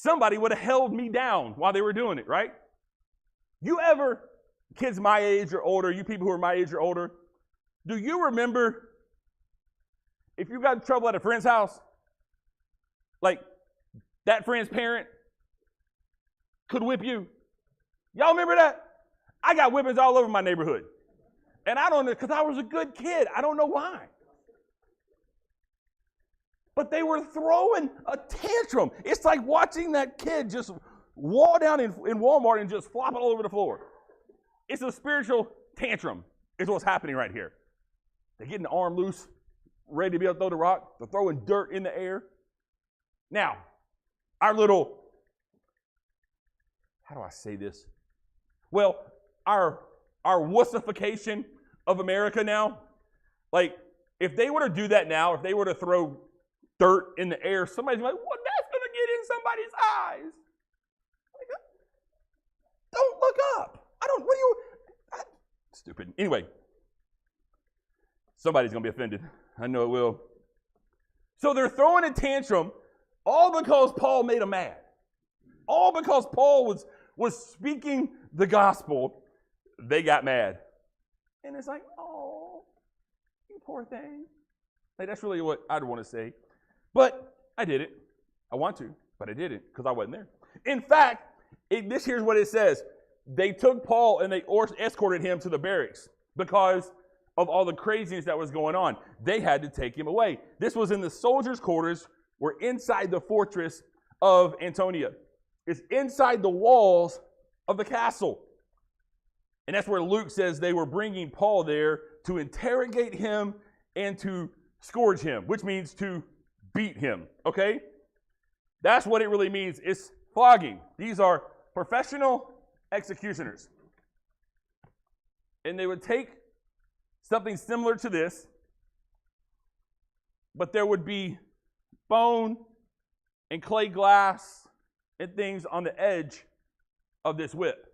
somebody would have held me down while they were doing it, right? You ever, kids my age or older, you people who are my age or older, do you remember if you got in trouble at a friend's house, like that friend's parent could whip you? Y'all remember that? I got whippings all over my neighborhood. And I don't know, because I was a good kid. I don't know why. But they were throwing a tantrum. It's like watching that kid just wall down in Walmart and just flop it all over the floor. It's a spiritual tantrum is what's happening right here. They're getting the arm loose, ready to be able to throw the rock. They're throwing dirt in the air. Now, our little, how do I say this? Well, our wussification of America now, like if they were to do that now, if they were to throw dirt in the air, somebody's like, well, that's going to get in somebody's eyes. Like, don't look up. Stupid. Anyway, somebody's going to be offended. I know it will. So they're throwing a tantrum all because Paul made them mad. All because Paul was speaking the gospel. They got mad. And it's like, oh, you poor thing. Like, that's really what I'd want to say. But I did it. I want to, but I didn't because I wasn't there. In fact, this here's what it says. They took Paul and they escorted him to the barracks because of all the craziness that was going on. They had to take him away. This was in the soldiers' quarters. We're inside the fortress of Antonia. It's inside the walls of the castle. And that's where Luke says they were bringing Paul there to interrogate him and to scourge him, which means to beat him, okay? That's what it really means. It's flogging. These are professional executioners. And they would take something similar to this, but there would be bone and clay glass and things on the edge of this whip.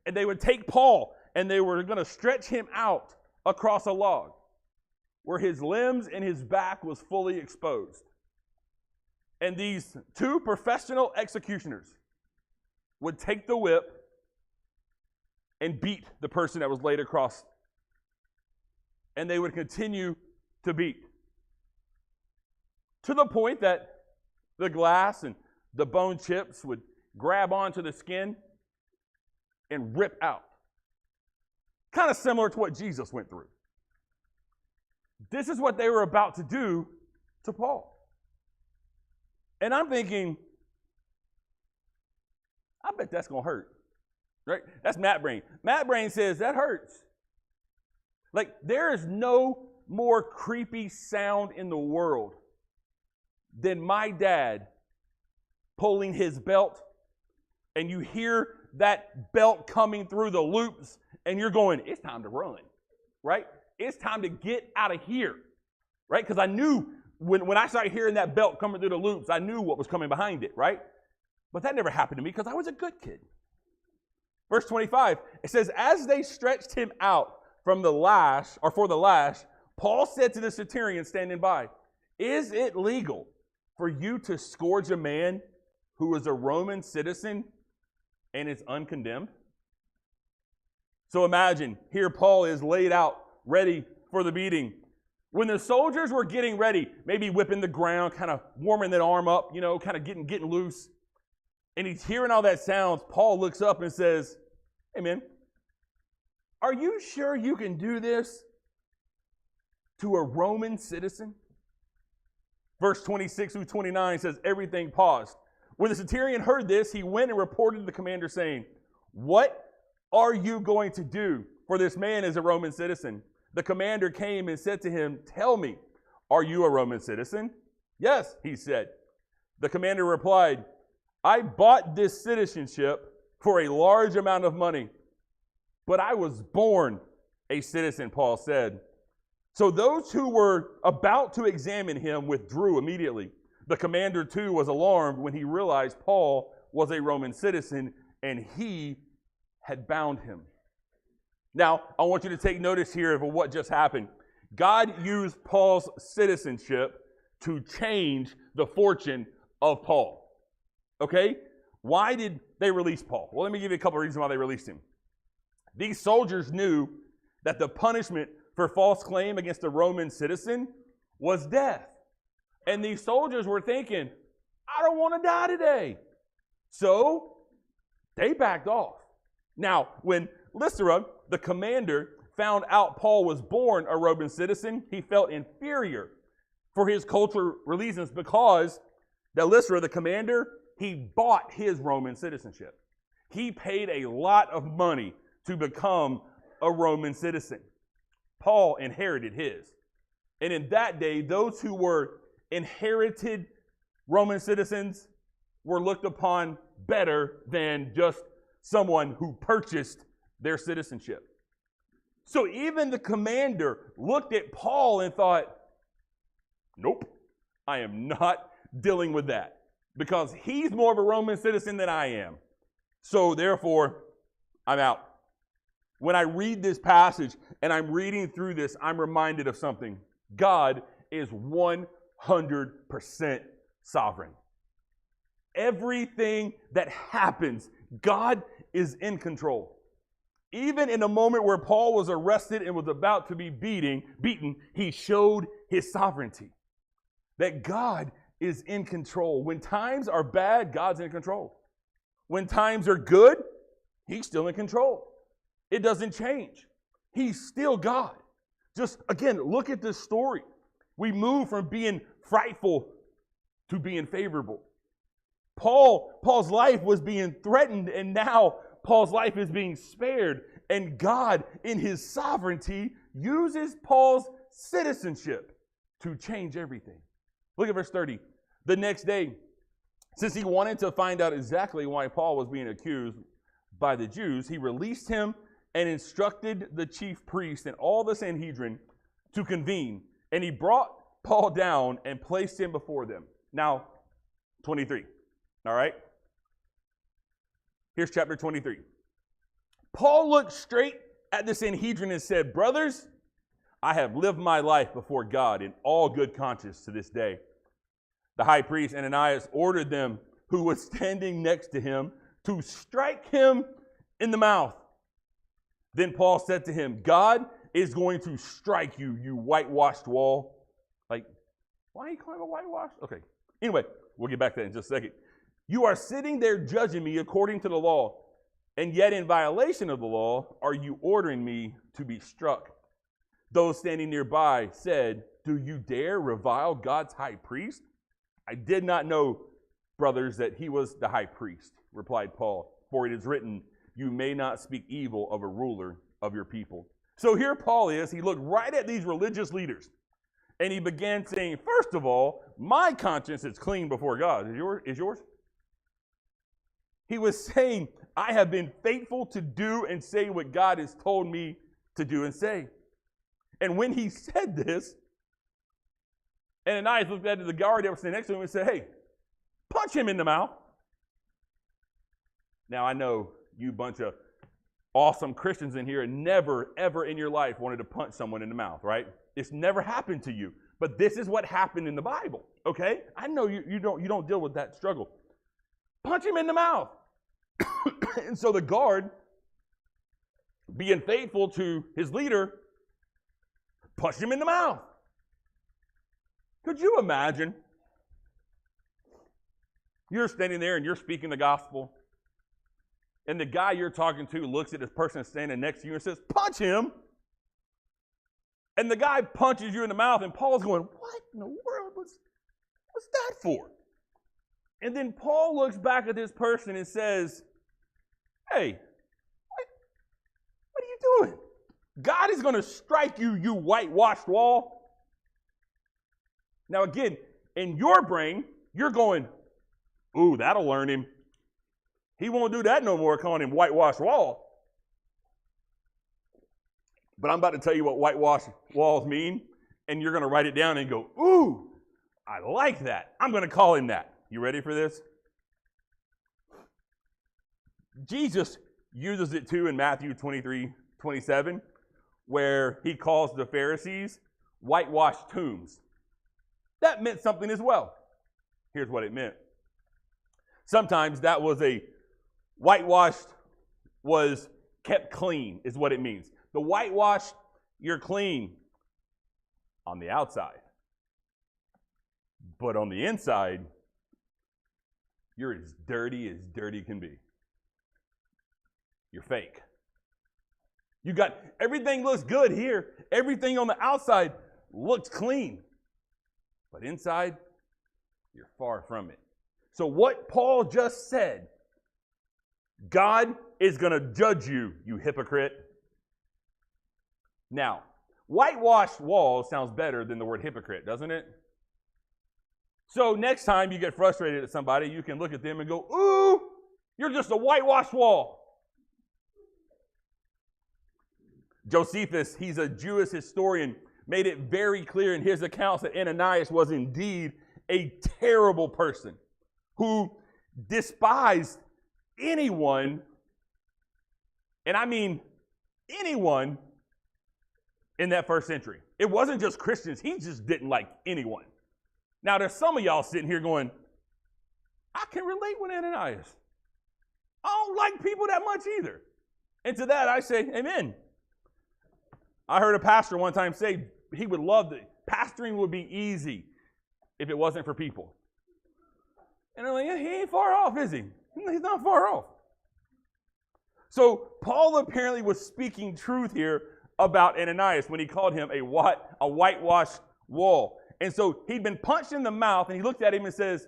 And they would take Paul and they were going to stretch him out across a log where his limbs and his back was fully exposed. And these two professional executioners would take the whip and beat the person that was laid across. And they would continue to beat. To the point that the glass and the bone chips would grab onto the skin and rip out. Kind of similar to what Jesus went through. This is what they were about to do to Paul. And I'm thinking, I bet that's going to hurt. Right? That's Matt Brain. Matt Brain says that hurts. Like, there is no more creepy sound in the world than my dad pulling his belt, and you hear that belt coming through the loops, and you're going, it's time to run, right? It's time to get out of here, right? Because I knew when I started hearing that belt coming through the loops, I knew what was coming behind it, right? But that never happened to me because I was a good kid. Verse 25, it says, as they stretched him out from the lash, or for the lash, Paul said to the centurion standing by, is it legal for you to scourge a man who is a Roman citizen and is uncondemned? So imagine, here Paul is laid out, ready for the beating. When the soldiers were getting ready, maybe whipping the ground, kind of warming that arm up, kind of getting loose, and he's hearing all that sounds, Paul looks up and says, hey man, are you sure you can do this to a Roman citizen? Verse 26 through 29 says, everything paused. When the centurion heard this, he went and reported to the commander saying, what are you going to do? For this man is a Roman citizen. The commander came and said to him, tell me, are you a Roman citizen? Yes, he said. The commander replied, I bought this citizenship for a large amount of money, but I was born a citizen, Paul said. So those who were about to examine him withdrew immediately. The commander, too, was alarmed when he realized Paul was a Roman citizen and he had bound him. Now, I want you to take notice here of what just happened. God used Paul's citizenship to change the fortune of Paul. Okay? Why did they release Paul? Well, let me give you a couple of reasons why they released him. These soldiers knew that the punishment for false claim against a Roman citizen was death. And these soldiers were thinking, I don't want to die today. So they backed off. Now, when Lystra, the commander, found out Paul was born a Roman citizen, he felt inferior for his cultural reasons because the Lystra, the commander, he bought his Roman citizenship. He paid a lot of money to become a Roman citizen. Paul inherited his. And in that day, those who were inherited Roman citizens were looked upon better than just someone who purchased their citizenship. So even the commander looked at Paul and thought, nope, I am not dealing with that because he's more of a Roman citizen than I am. So therefore, I'm out. When I read this passage and I'm reading through this, I'm reminded of something. God is 100% sovereign. Everything that happens, God is in control. Even in a moment where Paul was arrested and was about to be beaten, he showed his sovereignty. That God is in control. When times are bad, God's in control. When times are good, he's still in control. It doesn't change. He's still God. Just, again, look at this story. We move from being frightful to being favorable. Paul's life was being threatened, and now Paul's life is being spared. And God, in his sovereignty, uses Paul's citizenship to change everything. Look at verse 30. The next day, since he wanted to find out exactly why Paul was being accused by the Jews, he released him and instructed the chief priest and all the Sanhedrin to convene. And he brought Paul down and placed him before them. Now, 23. All right? Here's chapter 23. Paul looked straight at the Sanhedrin and said, brothers, I have lived my life before God in all good conscience to this day. The high priest Ananias ordered them who was standing next to him to strike him in the mouth. Then Paul said to him, God is going to strike you, you whitewashed wall. Like, why are you calling it whitewashed? Okay. Anyway, we'll get back to that in just a second. You are sitting there judging me according to the law, and yet in violation of the law are you ordering me to be struck. Those standing nearby said, do you dare revile God's high priest? I did not know, brothers, that he was the high priest, replied Paul, for it is written, you may not speak evil of a ruler of your people. So here Paul is. He looked right at these religious leaders, and he began saying, first of all, my conscience is clean before God. Is yours? He was saying, I have been faithful to do and say what God has told me to do and say. And when he said this, Ananias looked at the guard that was sitting next to him and said, hey, punch him in the mouth. Now, I know you bunch of awesome Christians in here and never, ever in your life wanted to punch someone in the mouth, right? It's never happened to you. But this is what happened in the Bible, okay? I know you don't deal with that struggle. Punch him in the mouth. And so the guard, being faithful to his leader, punched him in the mouth. Could you imagine? You're standing there and you're speaking the gospel, and the guy you're talking to looks at this person standing next to you and says, punch him. And the guy punches you in the mouth, and Paul's going, what in the world? What's that for? And then Paul looks back at this person and says, hey, what are you doing? God is going to strike you, you whitewashed wall. Now again, in your brain, you're going, ooh, that'll learn him. He won't do that no more, calling him whitewashed wall. But I'm about to tell you what whitewashed walls mean, and you're going to write it down and go, ooh, I like that. I'm going to call him that. You ready for this? Jesus uses it too in Matthew 23:27, where he calls the Pharisees whitewashed tombs. That meant something as well. Here's what it meant. Sometimes that was whitewashed was kept clean, is what it means. The whitewashed, you're clean on the outside. But on the inside, you're as dirty can be. You're fake. Everything looks good here. Everything on the outside looks clean. But inside, you're far from it. So what Paul just said, God is going to judge you, you hypocrite. Now, whitewashed walls sounds better than the word hypocrite, doesn't it? So next time you get frustrated at somebody, you can look at them and go, ooh, you're just a whitewashed wall. Josephus, he's a Jewish historian, made it very clear in his accounts that Ananias was indeed a terrible person who despised anyone, and I mean anyone, in that first century. It wasn't just Christians. He just didn't like anyone. Now, there's some of y'all sitting here going, I can relate with Ananias. I don't like people that much either. And to that, I say, amen. I heard a pastor one time say he would love that pastoring would be easy if it wasn't for people. And I'm like, yeah, he ain't far off, is he? He's not far off. So Paul apparently was speaking truth here about Ananias when he called him a whitewashed wall. And so he'd been punched in the mouth, and he looked at him and says,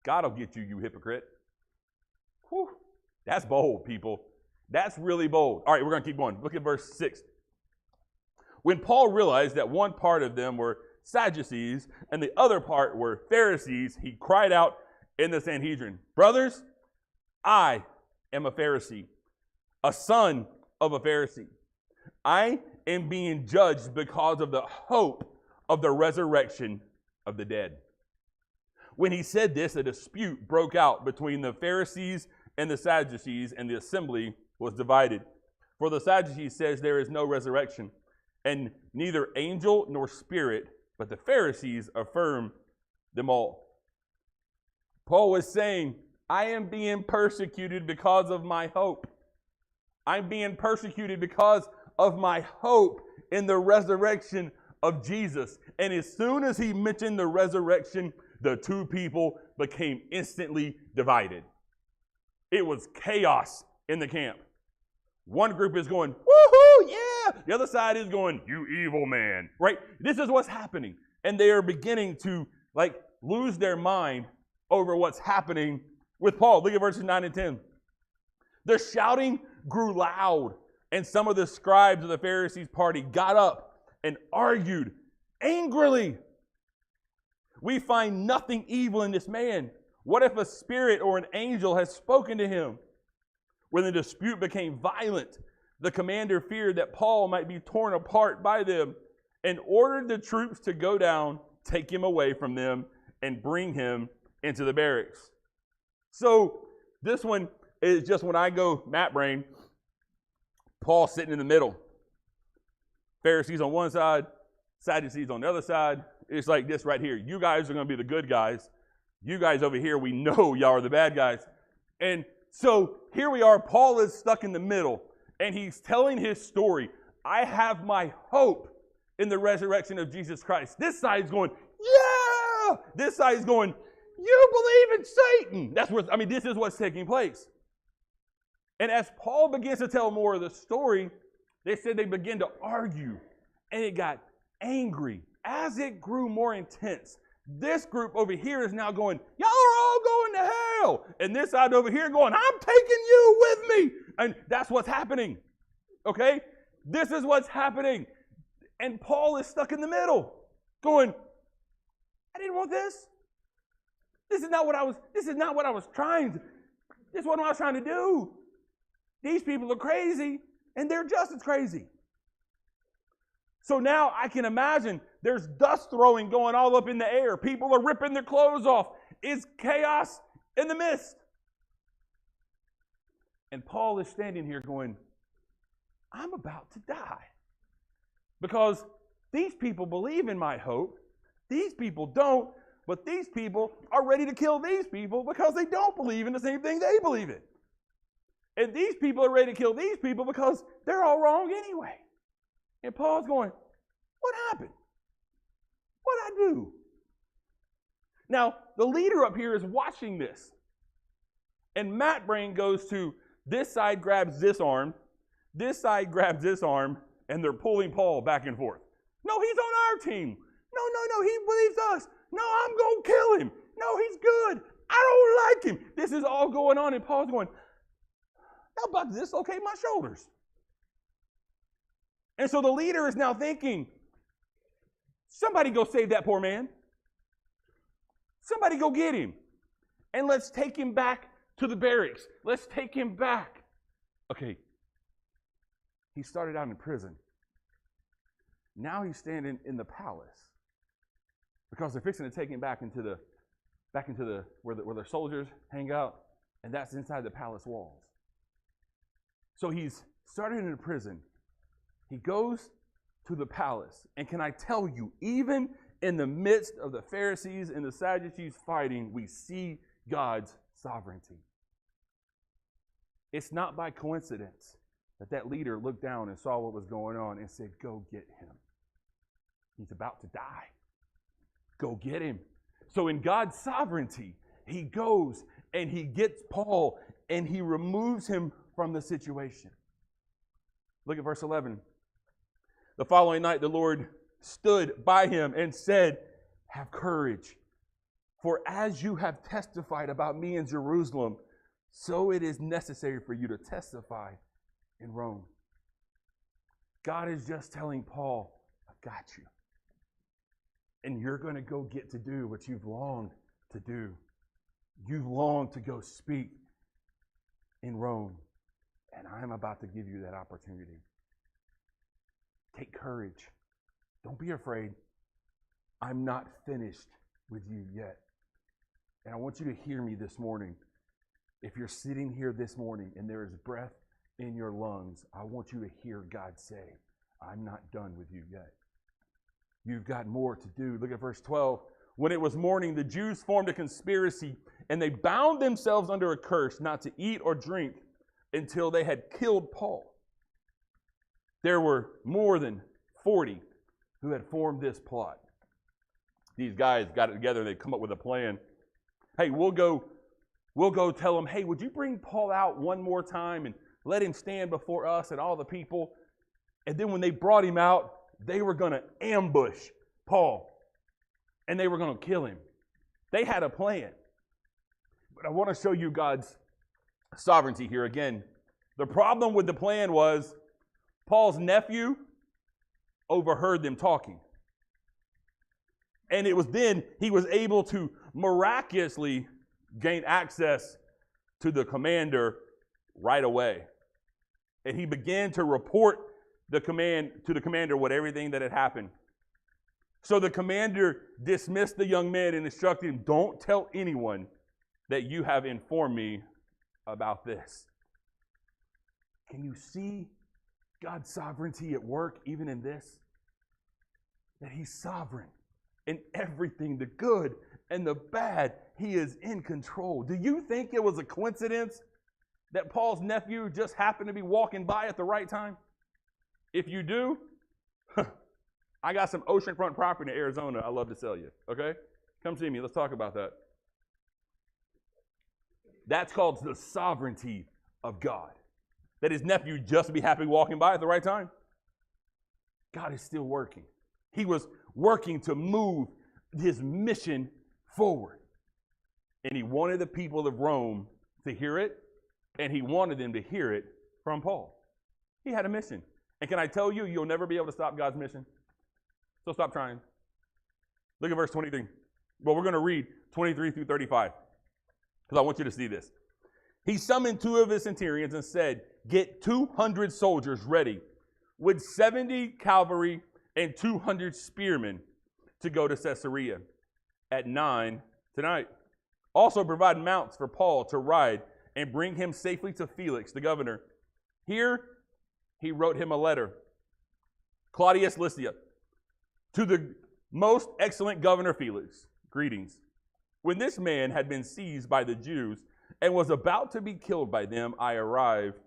God will get you, you hypocrite. Whew. That's bold, people. That's really bold. All right, we're going to keep going. Look at verse 6. When Paul realized that one part of them were Sadducees and the other part were Pharisees, he cried out in the Sanhedrin, brothers, I am a Pharisee, a son of a Pharisee. I am being judged because of the hope of the resurrection of the dead. When he said this, a dispute broke out between the Pharisees and the Sadducees, and the assembly was divided. For the Sadducees says there is no resurrection, and neither angel nor spirit, but the Pharisees affirm them all. Paul was saying, I am being persecuted because of my hope. I'm being persecuted because of my hope in the resurrection of Jesus. And as soon as he mentioned the resurrection, the two people became instantly divided. It was chaos in the camp. One group is going, woohoo, yeah. The other side is going, you evil man, right? This is what's happening. And they are beginning to lose their mind over what's happening with Paul. Look at verses 9 and 10. The shouting grew loud, and some of the scribes of the Pharisees' party got up and argued angrily. We find nothing evil in this man. What if a spirit or an angel has spoken to him? When the dispute became violent, the commander feared that Paul might be torn apart by them and ordered the troops to go down, take him away from them, and bring him into the barracks. So this one is just when I go Matt brain, Paul sitting in the middle. Pharisees on one side, Sadducees on the other side. It's like this right here. You guys are going to be the good guys. You guys over here, we know y'all are the bad guys. And so here we are. Paul is stuck in the middle, and he's telling his story. I have my hope in the resurrection of Jesus Christ. This side's going, yeah! This side's going, you believe in Satan. This is what's taking place. And as Paul begins to tell more of the story, they said they began to argue, and it got angry. As it grew more intense, this group over here is now going, y'all are all going to hell. And this side over here going, I'm taking you with me. And that's what's happening. Okay? This is what's happening. And Paul is stuck in the middle, going, I didn't want this. This is not what I was trying to do. These people are crazy, and they're just as crazy. So now I can imagine there's dust throwing going all up in the air. People are ripping their clothes off. It's chaos in the midst. And Paul is standing here going, I'm about to die. Because these people believe in my hope. These people don't. But these people are ready to kill these people because they don't believe in the same thing they believe in. And these people are ready to kill these people because they're all wrong anyway. And Paul's going, what happened? What'd I do? Now, the leader up here is watching this. And Matt Brain goes to this side grabs this arm, this side grabs this arm, and they're pulling Paul back and forth. No, he's on our team. No, he believes us. No, I'm going to kill him. No, he's good. I don't like him. This is all going on, and Paul's going, how about to dislocate my shoulders? And so the leader is now thinking, somebody go save that poor man. Somebody go get him. And let's take him back to the barracks. Let's take him back. Okay. He started out in prison. Now he's standing in the palace because they're fixing to take him back into the where their soldiers hang out, and that's inside the palace walls. So he's started in a prison. He goes to the palace, and can I tell you, even in the midst of the Pharisees and the Sadducees fighting, we see God's sovereignty. It's not by coincidence that leader looked down and saw what was going on and said, go get him. He's about to die. Go get him. So in God's sovereignty, he goes and he gets Paul and he removes him from the situation. Look at verse 11. The following night, the Lord stood by him and said, have courage, for as you have testified about me in Jerusalem, so it is necessary for you to testify in Rome. God is just telling Paul, I've got you. And you're going to go get to do what you've longed to do. You've longed to go speak in Rome. And I'm about to give you that opportunity. Take courage. Don't be afraid. I'm not finished with you yet. And I want you to hear me this morning. If you're sitting here this morning and there is breath in your lungs, I want you to hear God say, I'm not done with you yet. You've got more to do. Look at verse 12. When it was morning, the Jews formed a conspiracy, and they bound themselves under a curse not to eat or drink until they had killed Paul. There were more than 40 who had formed this plot. These guys got it together and they come up with a plan. Hey, we'll go tell them, hey, would you bring Paul out one more time and let him stand before us and all the people? And then when they brought him out, they were going to ambush Paul and they were going to kill him. They had a plan. But I want to show you God's sovereignty here again. The problem with the plan was Paul's nephew overheard them talking. And it was then he was able to miraculously gain access to the commander right away. And he began to report to the commander what everything that had happened. So the commander dismissed the young man and instructed him, don't tell anyone that you have informed me about this. Can you see God's sovereignty at work even in this? That he's sovereign in everything, the good and the bad. He is in control. Do you think it was a coincidence that Paul's nephew just happened to be walking by at the right time? If you do, I got some oceanfront property in Arizona I'd love to sell you, okay? Come see me. Let's talk about that. That's called the sovereignty of God. That his nephew just be happy walking by at the right time. God is still working. He was working to move his mission forward. And he wanted the people of Rome to hear it, and he wanted them to hear it from Paul. He had a mission. And can I tell you, you'll never be able to stop God's mission. So stop trying. Look at verse 23. Well, we're going to read 23 through 35 because I want you to see this. He summoned 2 of his centurions and said, get 200 soldiers ready with 70 cavalry and 200 spearmen to go to Caesarea at 9 tonight. Also provide mounts for Paul to ride and bring him safely to Felix, the governor. Here he wrote him a letter. Claudius Lycia, to the most excellent governor Felix, Greetings. When this man had been seized by the Jews and was about to be killed by them, I arrived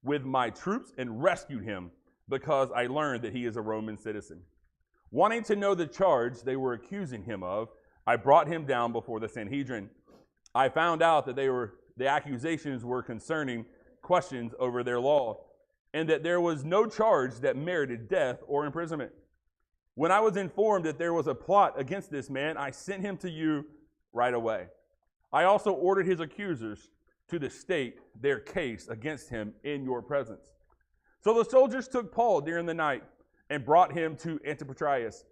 with my troops and rescued him because I learned that he is a Roman citizen. Wanting to know the charge they were accusing him of, I brought him down before the Sanhedrin. I found out that the accusations were concerning questions over their law, and that there was no charge that merited death or imprisonment. When I was informed that there was a plot against this man, I sent him to you right away. I also ordered his accusers to state their case against him in your presence. So the soldiers took Paul during the night and brought him to Antipatris,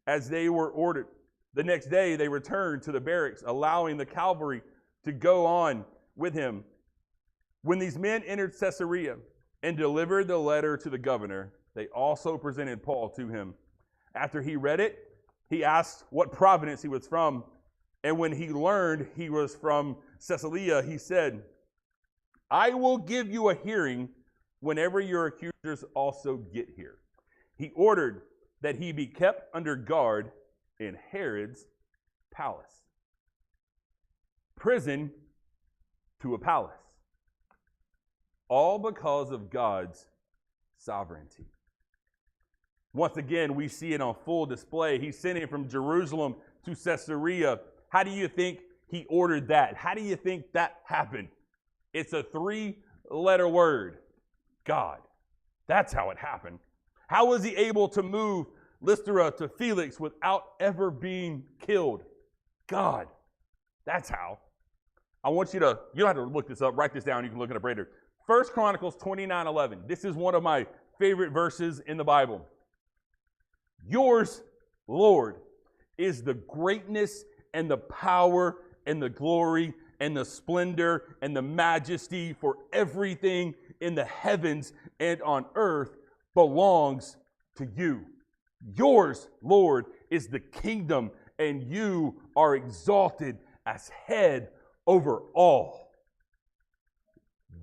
as they were ordered. The next day they returned to the barracks, allowing the cavalry to go on with him. When these men entered Caesarea and delivered the letter to the governor, they also presented Paul to him. After he read it, he asked what province he was from, and when he learned he was from Caesarea, he said, I will give you a hearing whenever your accusers also get here. He ordered that he be kept under guard in Herod's palace. Prison to a palace. All because of God's sovereignty. Once again, we see it on full display. He's sending from Jerusalem to Caesarea. How do you think he ordered that? How do you think that happened? It's a 3-letter word. God. That's how it happened. How was he able to move Lystra to Felix without ever being killed? God. That's how. I want you don't have to look this up. Write this down. You can look it up later. 1 Chronicles 29:11. This is one of my favorite verses in the Bible. Yours, Lord, is the greatness and the power and the glory and the splendor and the majesty, for everything in the heavens and on earth belongs to you. Yours, Lord, is the kingdom, and you are exalted as head over all.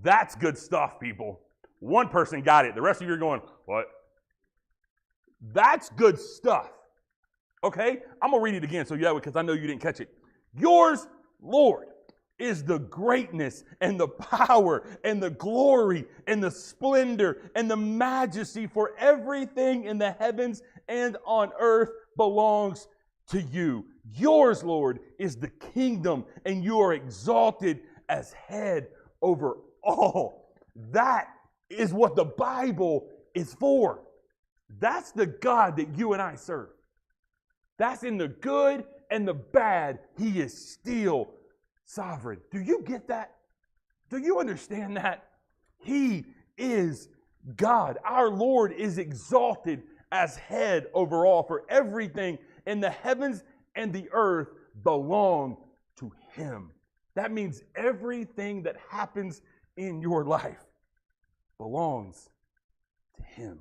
That's good stuff, people. One person got it. The rest of you are going, what? That's good stuff. Okay? I'm going to read it again so you have it, because I know you didn't catch it. Yours, Lord, is the greatness and the power and the glory and the splendor and the majesty, for everything in the heavens and on earth belongs to you. Yours, Lord, is the kingdom, and you are exalted as head over all. That is what the Bible is for. That's the God that you and I serve. That's in the good and the bad. He is still sovereign. Do you get that? Do you understand that? He is God. Our Lord is exalted as head over all, for everything in the heavens and the earth belong to him. That means everything that happens in your life belongs to him.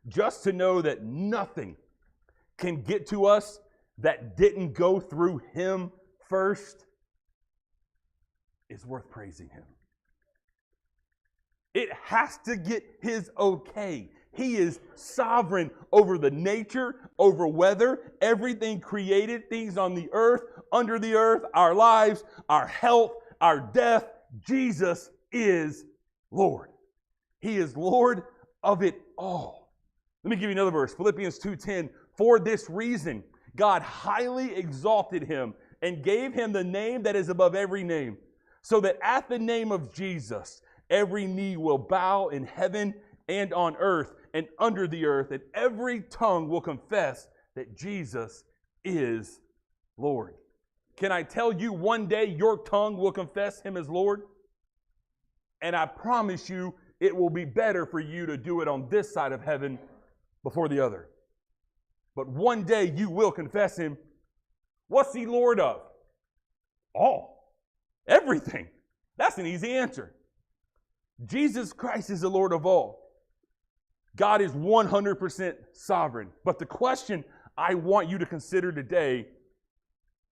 Just to know that nothing can get to us that didn't go through him first is worth praising him. It has to get his okay. He is sovereign over the nature, over weather, everything created, things on the earth, under the earth, our lives, our health, our death. Jesus is Lord. He is Lord of it all. Let me give you another verse, Philippians 2:10. For this reason, God highly exalted him and gave him the name that is above every name, so that at the name of Jesus, every knee will bow in heaven and on earth and under the earth, and every tongue will confess that Jesus is Lord. Can I tell you, one day your tongue will confess him as Lord? And I promise you, it will be better for you to do it on this side of heaven before the other. But one day you will confess him. What's he Lord of? All. Everything. That's an easy answer. Jesus Christ is the Lord of all. God is 100% sovereign. But the question I want you to consider today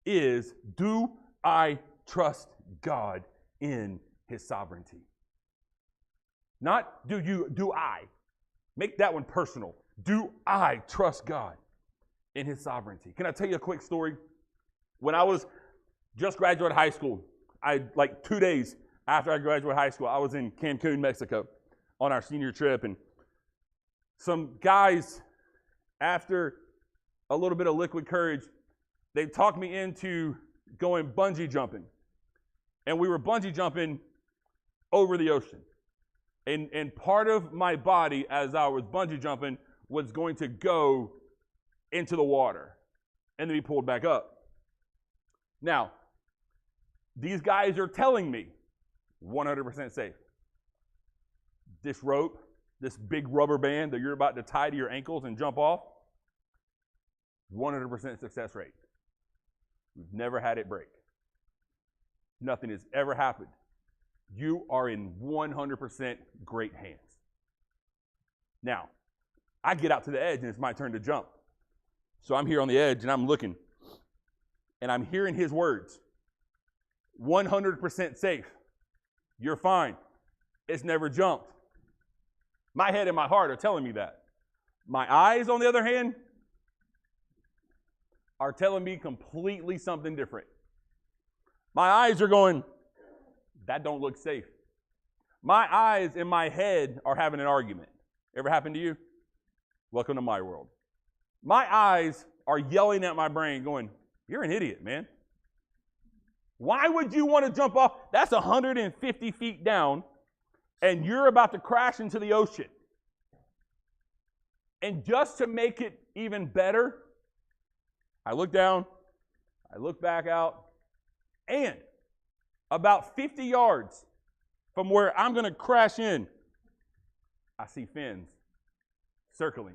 is, do I trust God in his sovereignty? Not do I. Make that one personal. Do I trust God? in his sovereignty. Can I tell you a quick story? When I was just graduated high school, like 2 days after I graduated high school, I was in Cancun, Mexico on our senior trip, and some guys, after a little bit of liquid courage, they talked me into going bungee jumping. And we were bungee jumping over the ocean. And part of my body, as I was bungee jumping, was going to go into the water and then be pulled back up. Now, these guys are telling me 100% safe. This rope, this big rubber band that you're about to tie to your ankles and jump off, 100% success rate. We've never had it break. Nothing has ever happened. You are in 100% great hands. Now, I get out to the edge and it's my turn to jump. So I'm here on the edge and I'm looking and I'm hearing his words. 100% safe. You're fine. It's never jumped. My head and my heart are telling me that. My eyes, on the other hand, are telling me completely something different. My eyes are going, that don't look safe. My eyes and my head are having an argument. Ever happened to you? Welcome to my world. My eyes are yelling at my brain going, you're an idiot, man. Why would you want to jump off? That's 150 feet down, and you're about to crash into the ocean. And just to make it even better, I look down, I look back out, and about 50 yards from where I'm going to crash in, I see fins circling.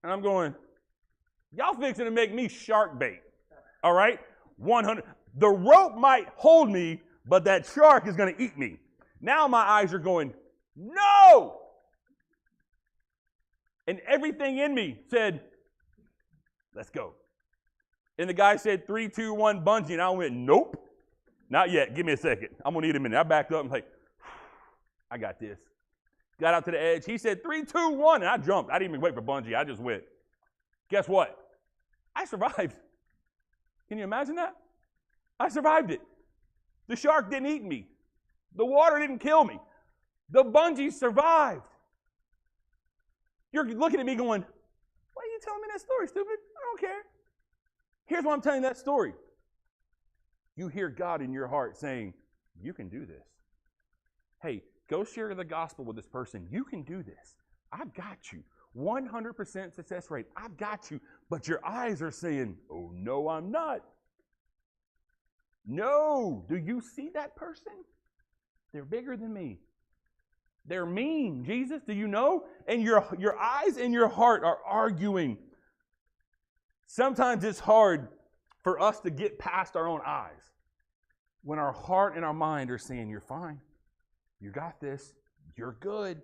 And I'm going, y'all fixing to make me shark bait. All right? 100. The rope might hold me, but that shark is going to eat me. Now my eyes are going, no! And everything in me said, let's go. And the guy said, 3, 2, 1, bungee. And I went, nope. Not yet. Give me a second. I'm going to need a minute. I backed up and like, I got this. Got out to the edge. He said, 3, 2, 1. And I jumped. I didn't even wait for bungee. I just went. Guess what? I survived. Can you imagine that? I survived it. The shark didn't eat me. The water didn't kill me. The bungee survived. You're looking at me going, why are you telling me that story, stupid? I don't care. Here's why I'm telling that story. You hear God in your heart saying, you can do this. Hey, go share the gospel with this person. You can do this. I've got you. 100% success rate. I've got you. But your eyes are saying, oh, no, I'm not. No. Do you see that person? They're bigger than me. They're mean, Jesus. Do you know? And your eyes and your heart are arguing. Sometimes it's hard for us to get past our own eyes when our heart and our mind are saying, you're fine. You got this. You're good.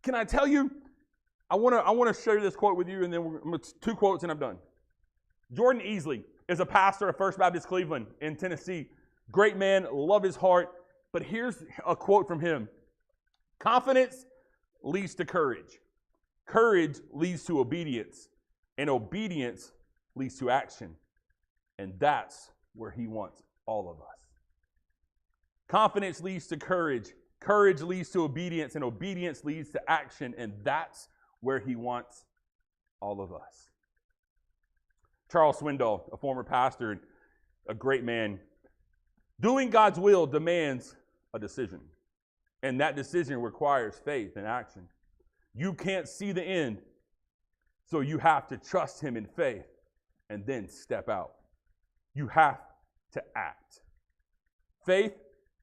Can I tell you? I want to share this quote with you, and then 2 quotes, and I'm done. Jordan Easley is a pastor of First Baptist Cleveland in Tennessee. Great man, love his heart. But here's a quote from him. Confidence leads to courage. Courage leads to obedience. And obedience leads to action. And that's where he wants all of us. Confidence leads to courage. Courage leads to obedience. And obedience leads to action. And that's where he wants all of us. Charles Swindoll, a former pastor and a great man, doing God's will demands a decision. And that decision requires faith and action. You can't see the end, so you have to trust him in faith and then step out. You have to act. Faith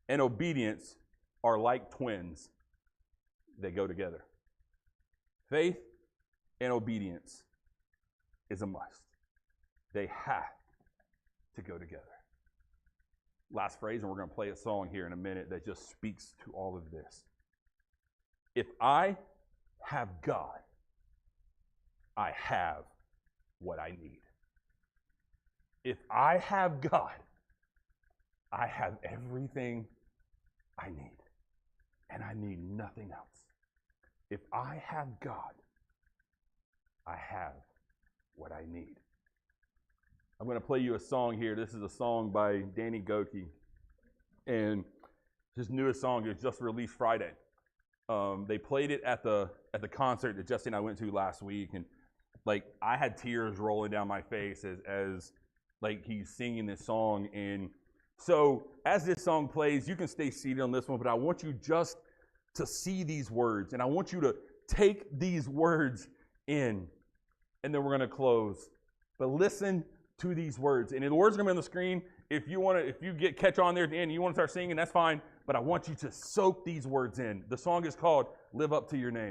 and obedience are like twins. They go together. Faith and obedience is a must. They have to go together. Last phrase, and we're going to play a song here in a minute that just speaks to all of this. If I have God, I have what I need. If I have God, I have everything I need. And I need nothing else. If I have God, I have what I need. I'm going to play you a song here. This is a song by Danny Goki. And his newest song is just released Friday. They played it at the concert that Jesse and I went to last week, and like I had tears rolling down my face as like he's singing this song. And so as this song plays, you can stay seated on this one, but I want you just to see these words, and I want you to take these words in, and then we're going to close. But listen to these words, and the words are going to be on the screen. If you catch on there at the end and you want to start singing, that's fine. But I want you to soak these words in. The song is called "Live Up to Your Name."